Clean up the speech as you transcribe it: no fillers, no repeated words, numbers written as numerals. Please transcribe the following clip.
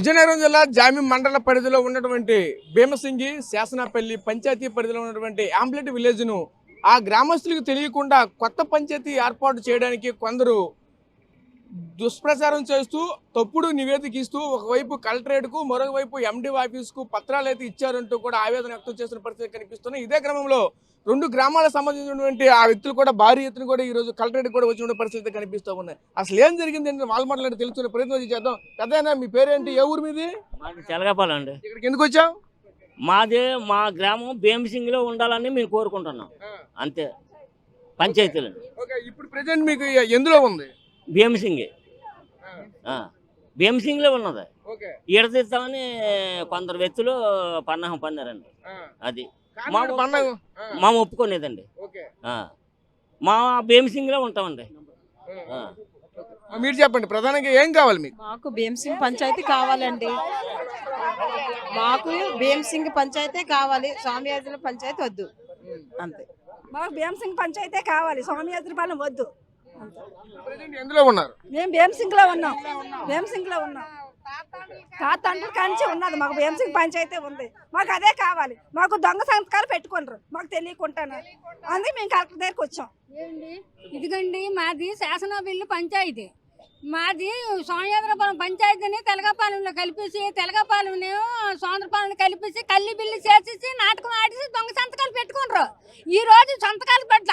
విజయనగరం జిల్లా జామిం మండల పరిధిలో ఉన్నటువంటి భీమసింగి శాసనపల్లి పంచాయతీ పరిధిలో ఉన్నటువంటి ఆంబ్లెట్ విలేజ్ను ఆ గ్రామస్తులకు తెలియకుండా కొత్త పంచాయతీ ఏర్పాటు చేయడానికి కొందరు దుష్ప్రచారం చేస్తూ తప్పుడు నివేదిక ఇస్తూ ఒకవైపు కలెక్టరేట్కు మరోవైపు ఎండి ఆఫీస్కు పత్రాలు అయితే ఇచ్చారంటూ కూడా ఆవేదన వ్యక్తం చేసిన పరిస్థితి కనిపిస్తున్నాయి. ఇదే క్రమంలో రెండు గ్రామాలకు సంబంధించినటువంటి ఆ వ్యక్తులు కూడా భారీ ఎత్తున కూడా ఈ రోజు కలెక్టరేట్ కూడా వచ్చిన పరిస్థితి కనిపిస్తూ ఉన్నాయి. అసలు ఏం జరిగింది అంటే వాళ్ళ మాటలు తెలుసుకునే ప్రయత్నం చేద్దాం. పెద్దయినా మీ పేరేంటి, ఏ ఊరు మీది? మాది తెలగపాలండి. ఇక్కడికి ఎందుకు వచ్చావు? మా గ్రామం భీమసింగిలో ఉండాలని మేము కోరుకుంటున్నాం అంతే. పంచాయతీలు ఇప్పుడు ప్రెసెంట్ మీకు ఎందులో ఉంది? భీమసింగి భీమసింగిలో ఉన్నది. ఈడతీస్తామని కొందరు వ్యక్తులు పన్నాహం పన్నారండి. అది మా ఒప్పుకునేదండి. మా భీమసింగిలో ఉంటామండి. మీరు చెప్పండి, ప్రధానంగా ఏం కావాలి మీకు? మాకు భీమసింగ్ పంచాయతీ కావాలండి. మాకు భీమసింగ్ పంచాయతీ కావాలి, స్వామియాజుల పంచాయతీ వద్దు అంతే. మాకు భీమసింగ్ పంచాయతీ కావాలి, స్వామియాజులపాలెం వద్దు. ఎందులో ఉన్నారు? మేము భీమసింగ్లో ఉన్నాం. భీమసింగ్లో ఉన్నాం. తాతండ్రుల కాంచి ఉన్నది మాకు భీమసింగ్ పంచాయతీ ఉంది. మాకు అదే కావాలి. మాకు దొంగ సంతకాలు పెట్టుకుంటారు మాకు తెలియకుండానే. అందుకే మేము కలెక్టర్ దగ్గరికి వచ్చాం. ఇదిగండి మాది శాసనపల్లి పంచాయతీ. మాది సోమయాద్రపాలెం పంచాయతీని తెలగపాలెంలో కలిపేసి తెలగపాలెంని సోంద్రపాలెం కలిపేసి కల్లి బిల్లి చేసేసి నాటకం ఆడేసి దొంగ సంతకాలు పెట్టుకుంటారు. ఈ రోజు సంతకాలు పెట్టి